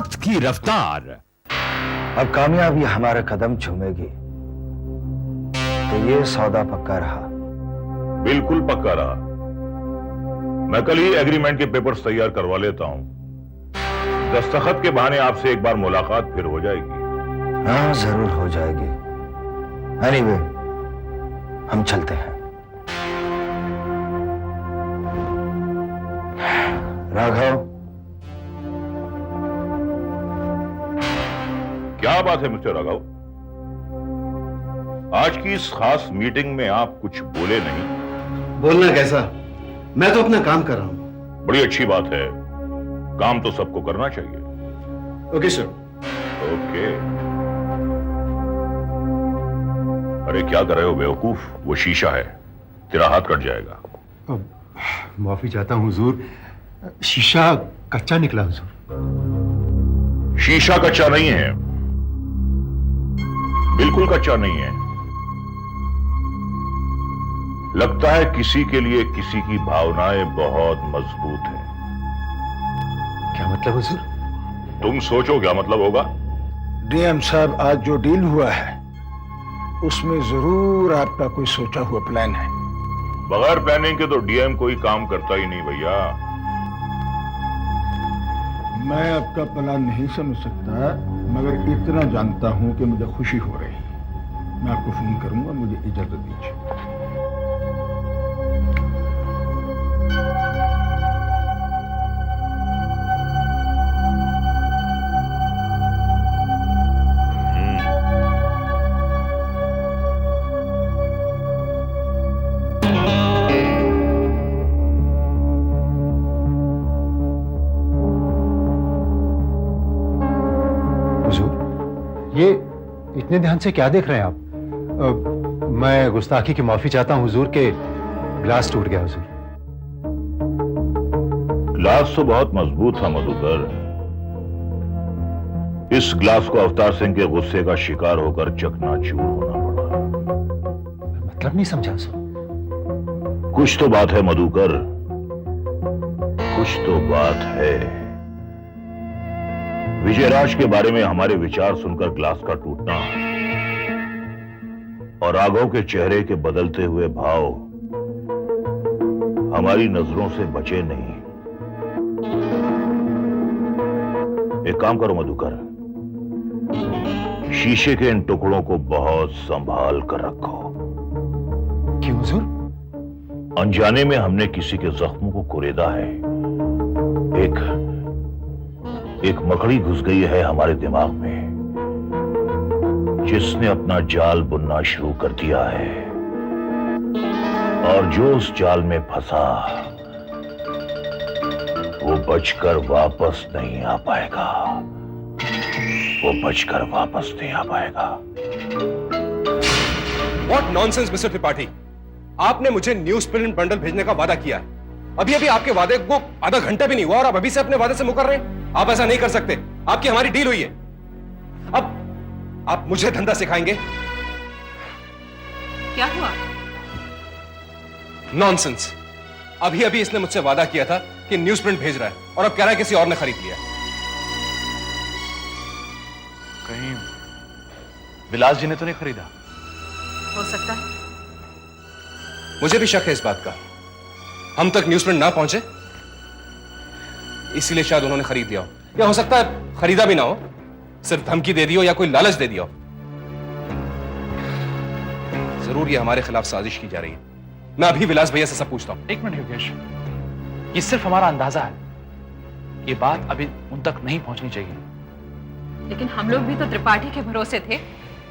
वक्त की रफ्तार। अब कामयाबी हमारा कदम चूमेगी तो ये सौदा पक्का रहा। बिल्कुल पक्का रहा। मैं कल ही एग्रीमेंट के पेपर्स तैयार करवा लेता हूं। दस्तखत के बहाने आपसे एक बार मुलाकात फिर हो जाएगी। हाँ, जरूर हो जाएगी। एनीवे, हम चलते हैं। राघव, क्या बात है मिस्टर राघव, आज की इस खास मीटिंग में आप कुछ बोले नहीं? बोलना कैसा, मैं तो अपना काम कर रहा हूं। बड़ी अच्छी बात है, काम तो सबको करना चाहिए। Okay sir. ओके। अरे क्या कर रहे हो बेवकूफ, वो शीशा है, तेरा हाथ कट जाएगा। माफी चाहता हूं हुजूर, शीशा कच्चा निकला हुजूर। शीशा कच्चा नहीं है, बिल्कुल कच्चा नहीं है। लगता है किसी के लिए किसी की भावनाएं बहुत मजबूत हैं। क्या मतलब हुजूर? तुम सोचो क्या मतलब होगा। डीएम साहब, आज जो डील हुआ है उसमें जरूर आपका कोई सोचा हुआ प्लान है। बगैर प्लानिंग के तो डीएम कोई काम करता ही नहीं भैया। मैं आपका प्लान नहीं समझ सकता, मगर इतना जानता हूं कि मुझे खुशी हो रही है। मैं आपको फोन करूंगा, मुझे इजाजत दीजिए। ये इतने ध्यान से क्या देख रहे हैं आप? मैं गुस्ताखी की माफी चाहता हूं हुजूर के ग्लास टूट गया हुजूर। ग्लास तो बहुत मजबूत था मधुकर। इस ग्लास को अवतार सिंह के गुस्से का शिकार होकर चकनाचूर होना पड़ा। मतलब नहीं समझा सर। कुछ तो बात है मधुकर, कुछ तो बात है। विजयराज के बारे में हमारे विचार सुनकर ग्लास का टूटना और राघव के चेहरे के बदलते हुए भाव हमारी नजरों से बचे नहीं। एक काम करो मधुकर, शीशे के इन टुकड़ों को बहुत संभाल कर रखो। क्यों हुजूर? अनजाने में हमने किसी के जख्मों को कुरेदा है। एक मकड़ी घुस गई है हमारे दिमाग में, जिसने अपना जाल बुनना शुरू कर दिया है। और जो उस जाल में फंसा वो बचकर वापस नहीं आ पाएगा। वो बचकर वापस नहीं आ पाएगा। What nonsense, mister Tripathi. आपने मुझे न्यूज प्रिंट बंडल भेजने का वादा किया है। अभी अभी आपके वादे को आधा घंटा भी नहीं हुआ और आप अभी से अपने वादे से मुकर रहे हैं। आप ऐसा नहीं कर सकते। आपकी हमारी डील हुई है। अब आप मुझे धंधा सिखाएंगे? क्या हुआ? नॉनसेंस। अभी अभी इसने मुझसे वादा किया था कि न्यूज प्रिंट भेज रहा है और अब कह रहा है किसी और ने खरीद लिया। कहीं विलास जी ने तो नहीं खरीदा? हो सकता है। मुझे भी शक है इस बात का। हम तक न्यूज प्रिंट ना पहुंचे, इसीलिए शायद उन्होंने खरीद लिया हो। या हो सकता है खरीदा भी ना हो, सिर्फ धमकी दे दी हो या कोई लालच दे दिया हो। जरूर ये हमारे खिलाफ साजिश की जा रही है। मैं अभी विलास भैया से सब पूछता हूं। एक मिनट योगेश, ये सिर्फ हमारा अंदाजा है। ये बात अभी उन तक नहीं पहुंचनी चाहिए। लेकिन हम लोग भी तो त्रिपाठी के भरोसे थे।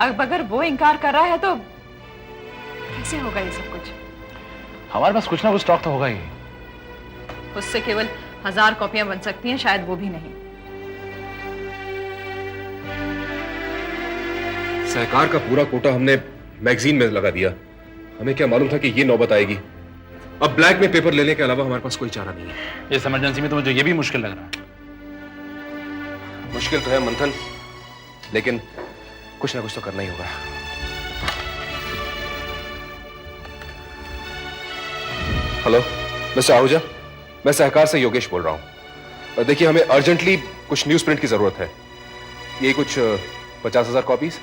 अब अगर वो इनकार कर रहा है तो कैसे होगा ये सब कुछ? हमारे पास कुछ ना कुछ स्टॉक तो होगा ही। उससे केवल 1000 कॉपियां बन सकती हैं, शायद वो भी नहीं। सरकार का पूरा कोटा हमने मैगजीन में लगा दिया। हमें क्या मालूम था कि ये नौबत आएगी। अब ब्लैक में पेपर लेने के अलावा हमारे पास कोई चारा नहीं है। इस इमरजेंसी में तो मुझे ये भी मुश्किल लग रहा है। मुश्किल तो है मंथन, लेकिन कुछ ना कुछ तो करना ही होगा। हेलो मिस्टर आहूजा, मैं सहकार से योगेश बोल रहा हूं। देखिए, हमें अर्जेंटली कुछ न्यूज प्रिंट की जरूरत है। ये कुछ 50,000 कॉपीज।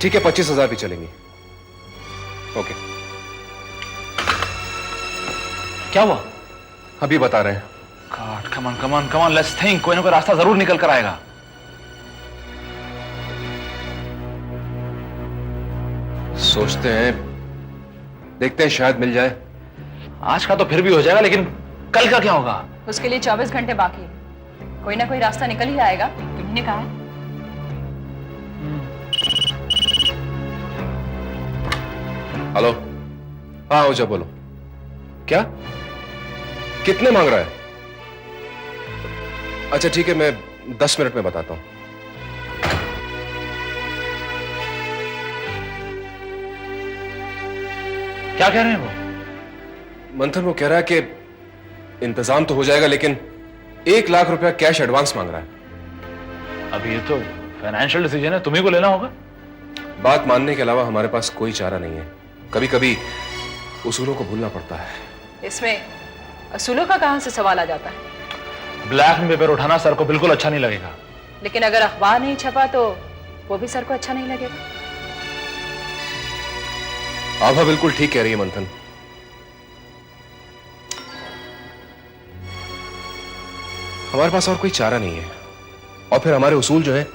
ठीक है, 25,000 भी चलेंगी। ओके, क्या हुआ? अभी बता रहे हैं। God, come on come on come on, let's think. कोई ना कोई रास्ता जरूर निकल कर आएगा। सोचते हैं, देखते हैं, शायद मिल जाए। आज का तो फिर भी हो जाएगा, लेकिन कल का क्या होगा? उसके लिए 24 घंटे बाकी है। कोई ना कोई रास्ता निकल ही आएगा, तुम्ही ने कहा है। हेलो, हाँ ओझा बोलो। क्या? कितने मांग रहा है? अच्छा ठीक है, मैं 10 मिनट में बताता हूं। क्या कह रहे हैं वो? मंथन वो कह रहा है कि इंतजाम तो हो जाएगा, लेकिन 1 लाख रुपया कैश एडवांस मांग रहा है। अब ये तो फाइनेंशियल डिसीजन है, तुम्ही को लेना होगा। बात मानने के अलावा हमारे पास कोई चारा नहीं है। कभी कभी उसूलों को भूलना पड़ता है। इसमें असूलों का कहां से सवाल आ जाता है? ब्लैक में पेपर उठाना सर को बिल्कुल अच्छा नहीं लगेगा। लेकिन अगर अखबार नहीं छपा तो वो भी सर को अच्छा नहीं लगेगा। आभा बिल्कुल ठीक कह रही है मंथन। हमारे पास और कोई चारा नहीं है, और फिर हमारे उसूल जो है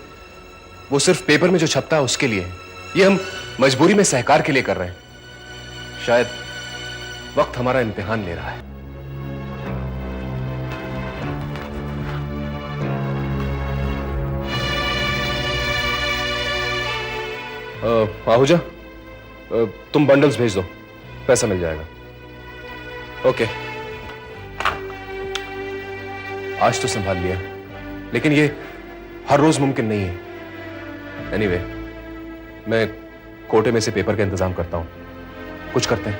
वो सिर्फ पेपर में जो छपता है उसके लिए। ये हम मजबूरी में सहकार के लिए कर रहे हैं। शायद वक्त हमारा इम्तिहान ले रहा है। आहूजा, तुम बंडल्स भेज दो, पैसा मिल जाएगा। ओके, आज तो संभाल लिया, लेकिन ये हर रोज मुमकिन नहीं है। एनीवे, मैं कोटे में से पेपर का इंतजाम करता हूं। कुछ करते हैं।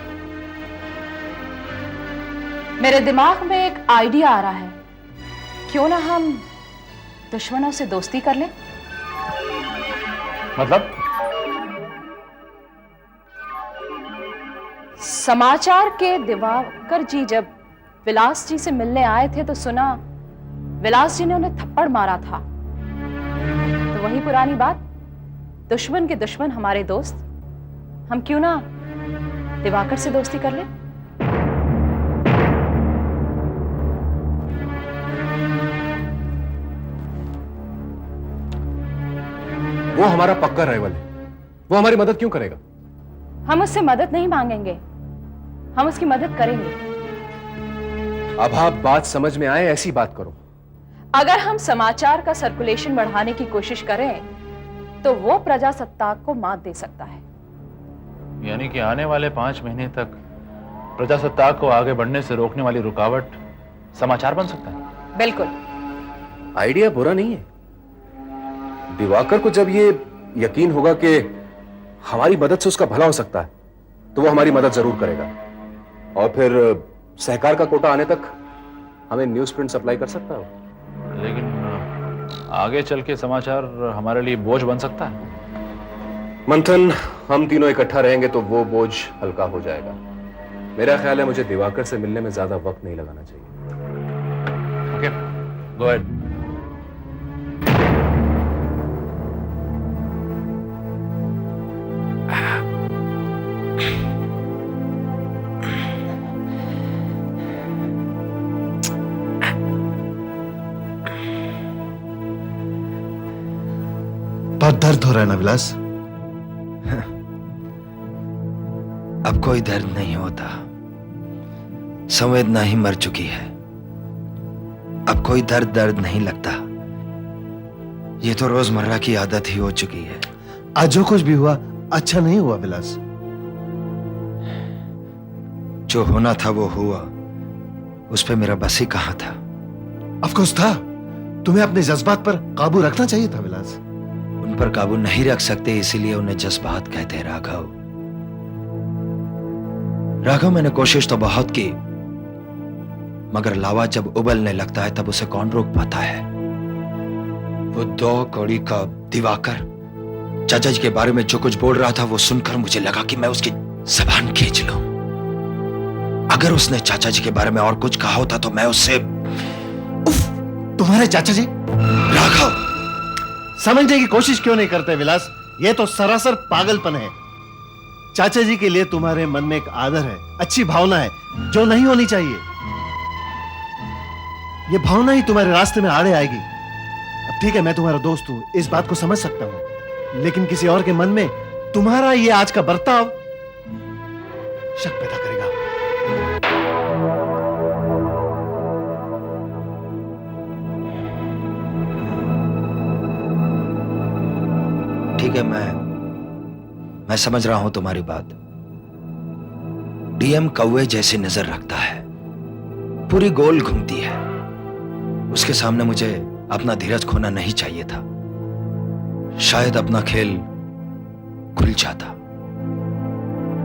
मेरे दिमाग में एक आइडिया आ रहा है। क्यों ना हम दुश्मनों से दोस्ती कर लें? मतलब? समाचार के दिवाकर जी जब विलास जी से मिलने आए थे तो सुना विलास जी ने उन्हें थप्पड़ मारा था। तो वही पुरानी बात, दुश्मन के दुश्मन हमारे दोस्त। हम क्यों ना दिवाकर से दोस्ती कर लें? वो हमारा पक्का राइवल है, वो हमारी मदद क्यों करेगा? हम उससे मदद नहीं मांगेंगे, हम उसकी मदद करेंगे। अब आप बात समझ में आए ऐसी बात करो। अगर हम समाचार का सर्कुलेशन बढ़ाने की कोशिश करें तो वो प्रजासत्ताक को मात दे सकता है। यानी कि आने वाले 5 महीने तक प्रजासत्ताक को आगे बढ़ने से रोकने वाली रुकावट समाचार बन सकता है। बिल्कुल। आइडिया बुरा नहीं है। दिवाकर को जब ये यकीन होगा कि हमारी मदद से उसका भला हो सकता है तो वो हमारी मदद जरूर करेगा, और फिर सहकार का कोटा आने तक हमें न्यूज प्रिंट सप्लाई कर सकता है। लेकिन आगे चल के समाचार हमारे लिए बोझ बन सकता है। मंथन, हम तीनों इकट्ठा रहेंगे तो वो बोझ हल्का हो जाएगा। मेरा ख्याल है मुझे दिवाकर से मिलने में ज्यादा वक्त नहीं लगाना चाहिए। Okay, go ahead. बहुत दर्द हो रहा है ना विलास? अब कोई दर्द नहीं होता, संवेदना ही मर चुकी है। अब कोई दर्द नहीं लगता। ये तो रोजमर्रा की आदत ही हो चुकी है। आज जो कुछ भी हुआ अच्छा नहीं हुआ विलास। जो होना था वो हुआ, उस पे मेरा बस ही कहां था। अफकोर्स था, तुम्हें अपने जज्बात पर काबू रखना चाहिए था विलास। उन पर काबू नहीं रख सकते, इसीलिए उन्हें जज्बात कहते हैं। राघव, मैंने कोशिश तो बहुत की, मगर लावा जब उबलने लगता है तब उसे कौन रोक पाता है? वो 2 कौड़ी का दिवाकर जज के बारे में जो कुछ बोल रहा था वो सुनकर मुझे लगा कि मैं उसकी जबान खींच लूं। अगर उसने चाचा जी के बारे में और कुछ कहा होता तो मैं उससे तुम्हारे चाचा जी राघव, समझने की कोशिश क्यों नहीं करते विलास? ये तो सरासर पागलपन है। चाचा जी के लिए तुम्हारे मन में एक आदर है, अच्छी भावना है जो नहीं होनी चाहिए। ये भावना ही तुम्हारे रास्ते में आड़े आएगी। अब ठीक है, मैं तुम्हारा दोस्त हूं, इस बात को समझ सकता हूं, लेकिन किसी और के मन में तुम्हारा ये आज का बर्ताव शक पैदा करेगा। ठीक है, मैं समझ रहा हूं तुम्हारी बात। डीएम कौवे जैसी नजर रखता है, पूरी गोल घूमती है। उसके सामने मुझे अपना धीरज खोना नहीं चाहिए था, शायद अपना खेल खुल जाता।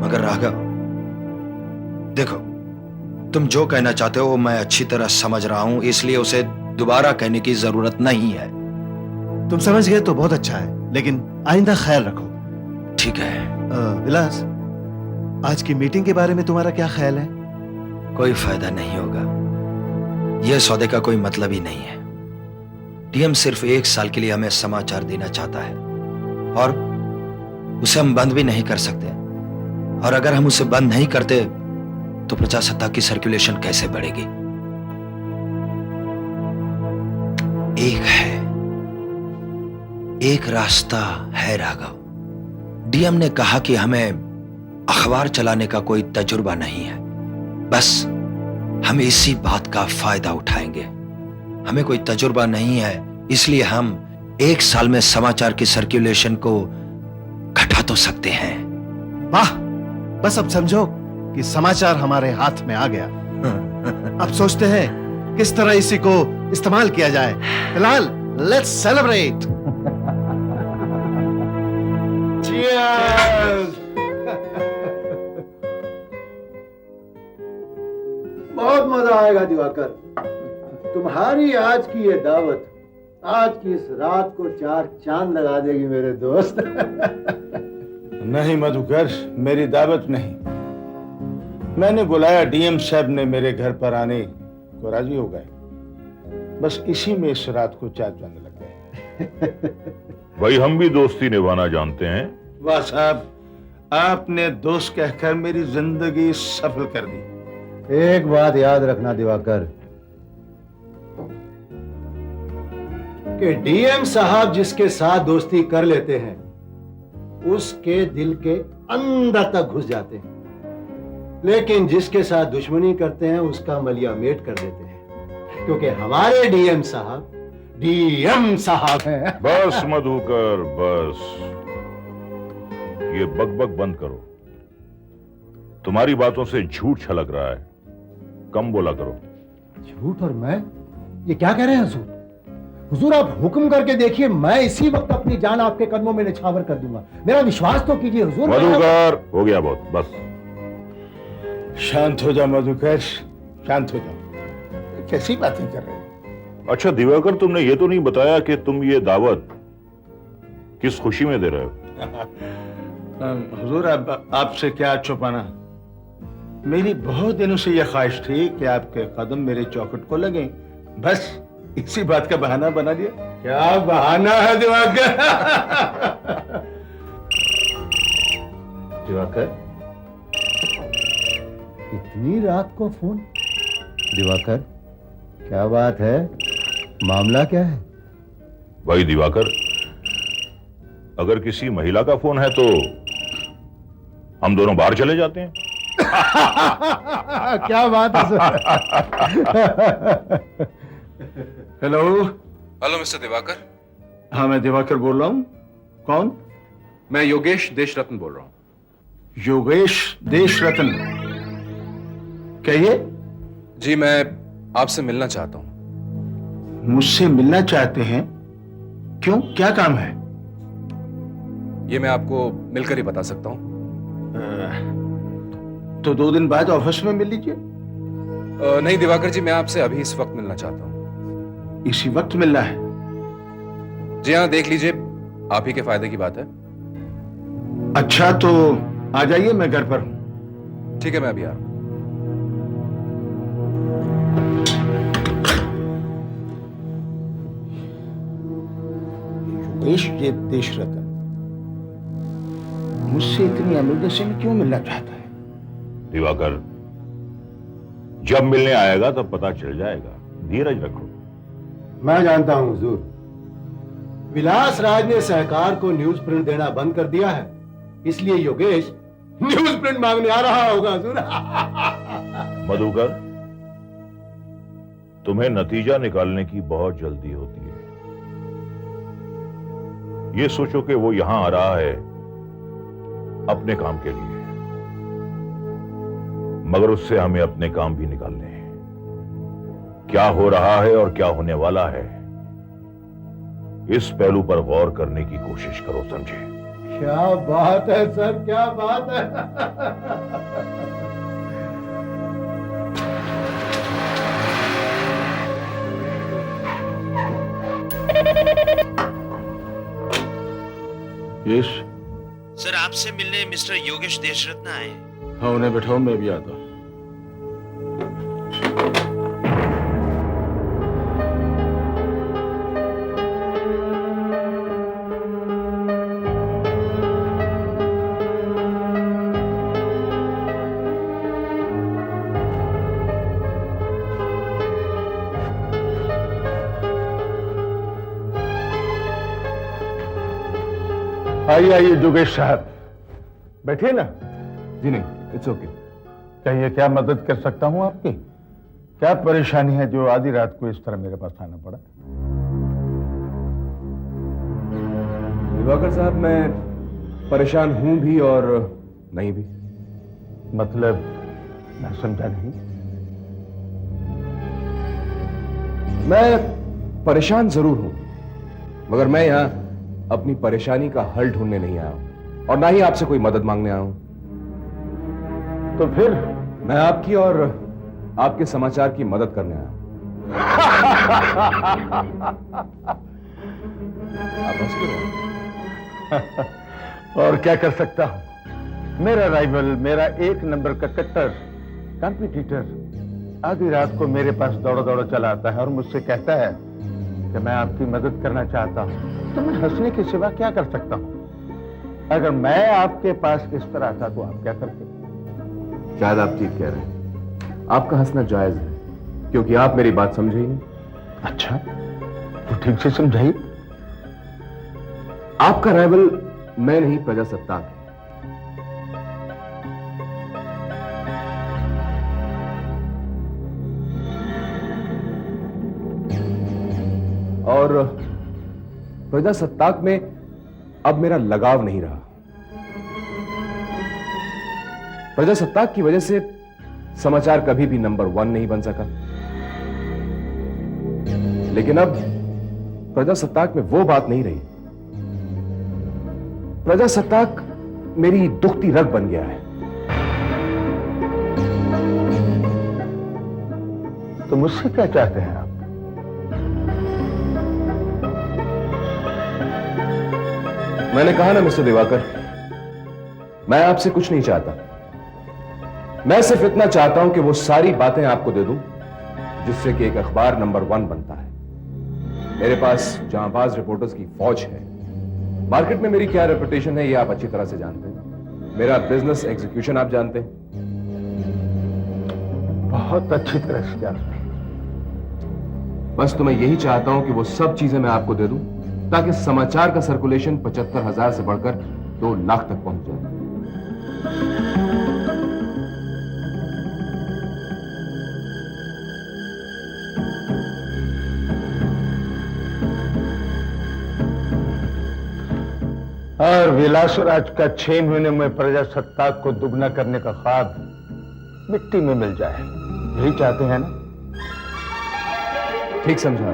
मगर राघव देखो, तुम जो कहना चाहते हो मैं अच्छी तरह समझ रहा हूं, इसलिए उसे दोबारा कहने की जरूरत नहीं है। तुम समझ गए तो बहुत अच्छा है, लेकिन आइंदा ख्याल रखो। ठीक है। विलास, आज की मीटिंग के बारे में तुम्हारा क्या ख्याल है? कोई फायदा नहीं होगा, यह सौदे का कोई मतलब ही नहीं है। डीएम सिर्फ 1 साल के लिए हमें समाचार देना चाहता है और उसे हम बंद भी नहीं कर सकते। और अगर हम उसे बंद नहीं करते तो प्रजासत्ताक की सर्कुलेशन कैसे बढ़ेगी? एक रास्ता है राघव। डीएम ने कहा कि हमें अखबार चलाने का कोई तजुर्बा नहीं है, बस हम इसी बात का फायदा उठाएंगे। हमें कोई तजुर्बा नहीं है, इसलिए हम 1 साल में समाचार की सर्कुलेशन को घटा तो सकते हैं। वाह, बस अब समझो कि समाचार हमारे हाथ में आ गया। अब सोचते हैं किस तरह इसी को इस्तेमाल किया जाए। फिलहाल लेट्स सेलिब्रेट। बहुत मजा आएगा दिवाकर। तुम्हारी आज की ये दावत आज की इस रात को 4 चांद लगा देगी मेरे दोस्त। नहीं मधुकर, मेरी दावत नहीं। मैंने बुलाया, डीएम साहब ने मेरे घर पर आने को राजी हो गए। बस इसी में इस रात को 4 चांद लग गए। भाई, हम भी दोस्ती निभाना जानते हैं। वाह साहब, आपने दोस्त कहकर मेरी जिंदगी सफल कर दी। एक बात याद रखना दिवाकर, कि डीएम साहब जिसके साथ दोस्ती कर लेते हैं उसके दिल के अंदर तक घुस जाते हैं, लेकिन जिसके साथ दुश्मनी करते हैं उसका मलिया मेट कर देते हैं, क्योंकि हमारे डीएम साहब हैं। बस मधुकर, बस ये बकबक बंद करो। तुम्हारी बातों से झूठ छलक रहा है, कम बोला करो। झूठ? और मैं? ये क्या कह रहे हैं हुजूर? हुजूर आप हुक्म करके देखिए, मैं इसी वक्त अपनी जान आपके कदमों में निछावर कर दूंगा। मेरा विश्वास तो कीजिए हुजूर। मधुकर, हो गया बहुत, बस शांत हो जा मधुकर, शांत हो जा। कैसी बातें कर रहे हो? अच्छा दिवाकर, तुमने ये तो नहीं बताया कि तुम ये दावत किस खुशी में दे रहे हो? हुजूर, अब आपसे क्या छुपाना। मेरी बहुत दिनों से यह ख्वाहिश थी कि आपके कदम मेरे चौखट को लगे, बस इसी बात का बहाना बना दिया। क्या बहाना है दिवाकर? दिवाकर, इतनी रात को फोन? दिवाकर, क्या बात है? मामला क्या है? भाई दिवाकर, अगर किसी महिला का फोन है तो हम दोनों बाहर चले जाते हैं। क्या बात है sir? Hello. Hello mister Diwakar. हाँ, मैं दिवाकर बोल रहा हूँ। कौन? मैं योगेश देशरत्न बोल रहा हूँ। योगेश देशरत्न? कहिए। जी, मैं आपसे मिलना चाहता हूँ। मुझसे मिलना चाहते हैं? क्यों, क्या काम है? ये मैं आपको मिलकर ही बता सकता हूँ। तो 2 दिन बाद ऑफिस में मिल लीजिए। नहीं दिवाकर जी, मैं आपसे अभी इस वक्त मिलना चाहता हूँ। इसी वक्त मिलना है? जी हाँ, देख लीजिए, आप ही के फायदे की बात है। अच्छा, तो आ जाइए, मैं घर पर हूं। ठीक है, मैं अभी आ रहा हूं। योगेश देश रत्न मुझसे इतनी अमृदसी में क्यों मिलना चाहता है? दिवाकर, जब मिलने आएगा तब पता चल जाएगा, धीरज रखो। मैं जानता हूं हुजूर, विलास राज ने सहकार को न्यूज प्रिंट देना बंद कर दिया है, इसलिए योगेश न्यूज प्रिंट मांगने आ रहा होगा हुजूर। मधुकर, तुम्हें नतीजा निकालने की बहुत जल्दी होती है। ये सोचो कि वो यहां आ रहा है अपने काम के लिए, मगर उससे हमें अपने काम भी निकालने हैं। क्या हो रहा है और क्या होने वाला है, इस पहलू पर गौर करने की कोशिश करो, समझे? क्या बात है सर, क्या बात है। यश, सर आपसे मिलने मिस्टर योगेश देशरत्न आए। हाँ उन्हें बैठाओ, मैं भी आता हूं। आइए आइए जोगेश साहब, बैठिए ना। जी नहीं, इट्स ओके। कहिए, क्या मदद कर सकता हूं आपकी? क्या परेशानी है जो आधी रात को इस तरह मेरे पास आना पड़ा? दिवाकर साहब, मैं परेशान हूं भी और नहीं भी। मतलब मैं समझा नहीं। मैं परेशान जरूर हूं, मगर मैं यहां अपनी परेशानी का हल ढूंढने नहीं आया हूं और ना ही आपसे कोई मदद मांगने आया हूं। तो फिर मैं आपकी और आपके समाचार की मदद करने आया हूं। आप हंस क्यों रहे हैं? और क्या कर सकता हूं? मेरा राइवल, मेरा एक नंबर का कट्टर कॉम्पिटिटर आधी रात को मेरे पास दौड़ा दौड़ा चला आता है और मुझसे कहता है कि मैं आपकी मदद करना चाहता हूं। तो मैं हंसने के सिवा क्या कर सकता हूं? अगर मैं आपके पास इस तरह था तो आप क्या करते? शायद आप ठीक कह रहे हैं, आपका हंसना जायज है, क्योंकि आप मेरी बात समझे ही नहीं। अच्छा, तो ठीक से समझाइए। आपका राइवल मैं नहीं, प्रजासत्ताक है। और प्रजासत्ताक में अब मेरा लगाव नहीं रहा। प्रजासत्ताक की वजह से समाचार कभी भी नंबर 1 नहीं बन सका, लेकिन अब प्रजासत्ताक में वो बात नहीं रही। प्रजासत्ताक मेरी दुखती रग बन गया है। तो मुझसे क्या चाहते हैं आप? मैंने कहा ना मिस्टर दिवाकर, मैं आपसे कुछ नहीं चाहता। मैं सिर्फ इतना चाहता हूं कि वो सारी बातें आपको दे दूं जिससे कि एक अखबार नंबर 1 बनता है। मेरे पास जांबाज रिपोर्टर्स की फौज है। मार्केट में मेरी क्या रेपुटेशन है ये आप अच्छी तरह से जानते हैं। मेरा बिजनेस एग्जीक्यूशन आप जानते हैं। बहुत अच्छी तरह से जानते हैं। बस तो मैं यही चाहता हूं कि वो सब चीजें मैं आपको दे दूं ताकि समाचार का सर्कुलेशन 75,000 से बढ़कर 2 लाख तक पहुंच जाए। और विलासराज का 6 महीने में प्रजासत्ताक को दुगना करने का ख्वाब मिट्टी में मिल जाए, यही चाहते हैं ना? ठीक समझा।